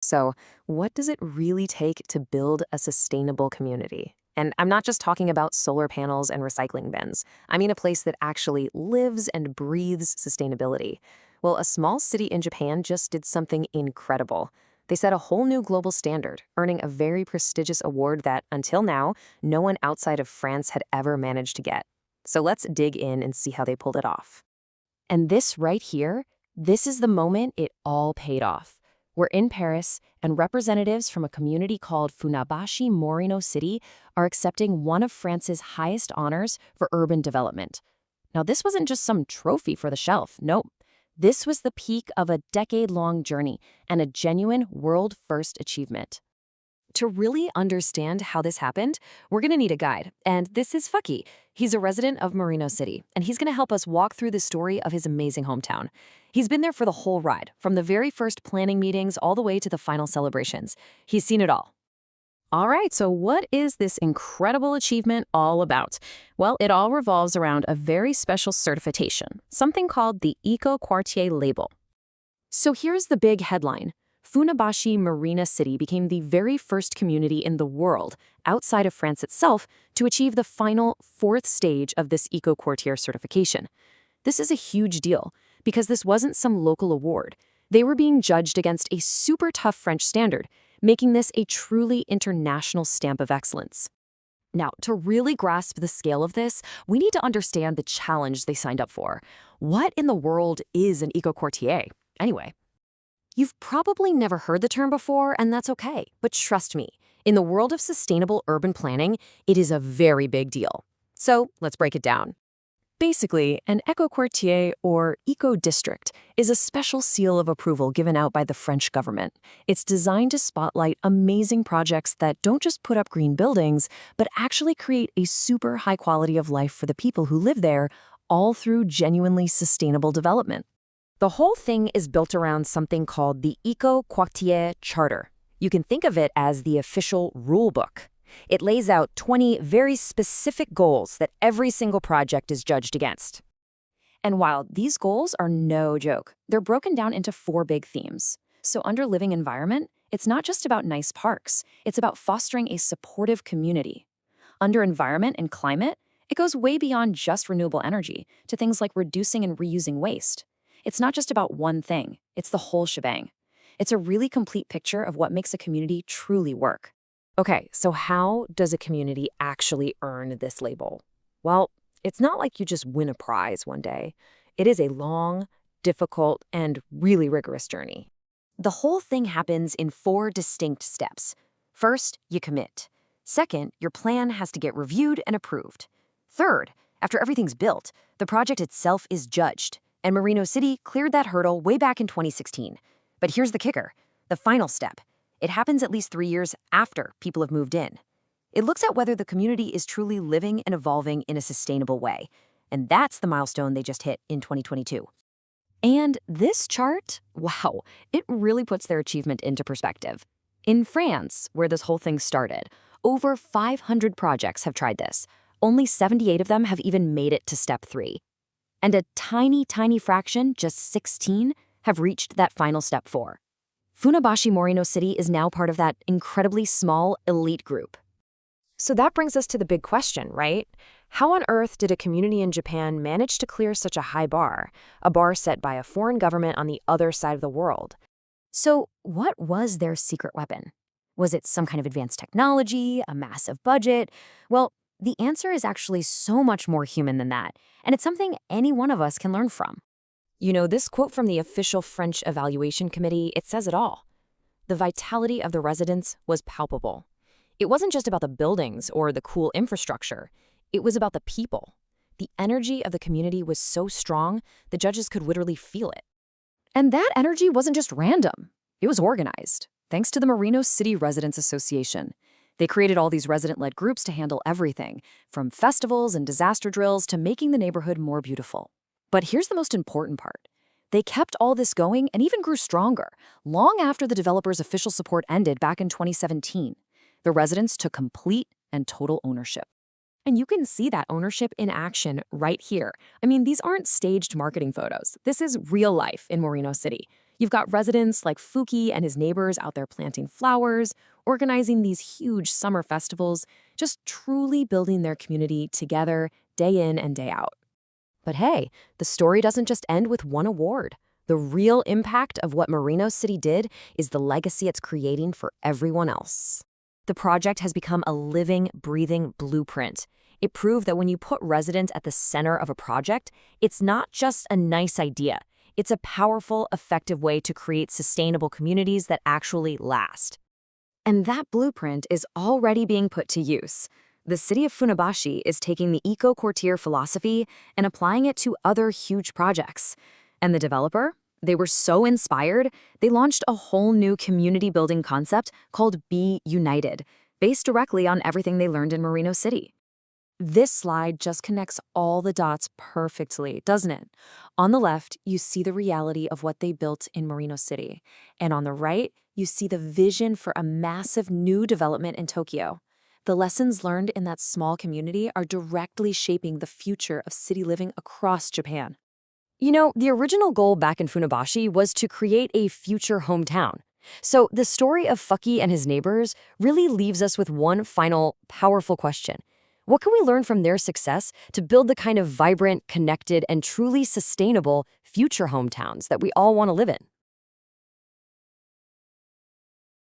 So, what does it really take to build a sustainable community? And I'm not just talking about solar panels and recycling bins. I mean a place that actually lives and breathes sustainability. Well, a small city in Japan just did something incredible. They set a whole new global standard, earning a very prestigious award that, until now, no one outside of France had ever managed to get. So let's dig in and see how they pulled it off. And this right here, this is the moment it all paid off. We're in Paris, and representatives from a community called Funabashi Morino City are accepting one of France's highest honors for urban development. Now, this wasn't just some trophy for the shelf. Nope. This was the peak of a decade-long journey and a genuine world-first achievement. To really understand how this happened, we're going to need a guide. And this is Fucky. He's a resident of Morino City, and he's going to help us walk through the story of his amazing hometown. He's been there for the whole ride, from the very first planning meetings all the way to the final celebrations. He's seen it all. All right, so what is this incredible achievement all about? Well, it all revolves around a very special certification, something called the EcoQuartier label. So here's the big headline. Funabashi Morino City became the very first community in the world, outside of France itself, to achieve the final fourth stage of this EcoQuartier certification. This is a huge deal, because this wasn't some local award. They were being judged against a super tough French standard, making this a truly international stamp of excellence. Now, to really grasp the scale of this, we need to understand the challenge they signed up for. What in the world is an EcoQuartier, anyway? You've probably never heard the term before, and that's okay. But trust me, in the world of sustainable urban planning, it is a very big deal. So let's break it down. Basically, an EcoQuartier, or eco-district, is a special seal of approval given out by the French government. It's designed to spotlight amazing projects that don't just put up green buildings, but actually create a super high quality of life for the people who live there, all through genuinely sustainable development. The whole thing is built around something called the EcoQuartier Charter. You can think of it as the official rule book. It lays out 20 very specific goals that every single project is judged against. And while these goals are no joke, they're broken down into 4 big themes. So under living environment, it's not just about nice parks. It's about fostering a supportive community. Under environment and climate, it goes way beyond just renewable energy to things like reducing and reusing waste. It's not just about one thing, it's the whole shebang. It's a really complete picture of what makes a community truly work. Okay, so how does a community actually earn this label? Well, it's not like you just win a prize one day. It is a long, difficult, and really rigorous journey. The whole thing happens in 4 distinct steps. First, you commit. Second, your plan has to get reviewed and approved. Third, after everything's built, the project itself is judged. And Morino City cleared that hurdle way back in 2016. But here's the kicker, the final step. It happens at least 3 years after people have moved in. It looks at whether the community is truly living and evolving in a sustainable way. And that's the milestone they just hit in 2022. And this chart, wow, it really puts their achievement into perspective. In France, where this whole thing started, over 500 projects have tried this. Only 78 of them have even made it to step 3. And a tiny, tiny fraction, just 16, have reached that final step 4. Funabashi Morino City is now part of that incredibly small, elite group. So that brings us to the big question, right? How on earth did a community in Japan manage to clear such a high bar, a bar set by a foreign government on the other side of the world? So what was their secret weapon? Was it some kind of advanced technology, a massive budget? Well, the answer is actually so much more human than that, and it's something any one of us can learn from. You know, this quote from the official French evaluation committee, it says it all. The vitality of the residents was palpable. It wasn't just about the buildings or the cool infrastructure. It was about the people. The energy of the community was so strong, the judges could literally feel it. And that energy wasn't just random. It was organized, thanks to the Morino City Residents Association. They created all these resident-led groups to handle everything, from festivals and disaster drills to making the neighborhood more beautiful. But here's the most important part. They kept all this going and even grew stronger, long after the developers' official support ended back in 2017. The residents took complete and total ownership. And you can see that ownership in action right here. I mean, these aren't staged marketing photos. This is real life in Morino City. You've got residents like Fuki and his neighbors out there planting flowers, organizing these huge summer festivals, just truly building their community together day in and day out. But hey, the story doesn't just end with one award. The real impact of what Morino City did is the legacy it's creating for everyone else. The project has become a living, breathing blueprint. It proved that when you put residents at the center of a project, it's not just a nice idea. It's a powerful, effective way to create sustainable communities that actually last. And that blueprint is already being put to use. The city of Funabashi is taking the EcoQuartier philosophy and applying it to other huge projects. And the developer? They were so inspired, they launched a whole new community building concept called Be United, based directly on everything they learned in Morino City. This slide just connects all the dots perfectly, doesn't it? On the left, you see the reality of what they built in Morino City. And on the right, you see the vision for a massive new development in Tokyo. The lessons learned in that small community are directly shaping the future of city living across Japan. You know, the original goal back in Funabashi was to create a future hometown. So the story of Fuki and his neighbors really leaves us with one final, powerful question. What can we learn from their success to build the kind of vibrant, connected, and truly sustainable future hometowns that we all want to live in?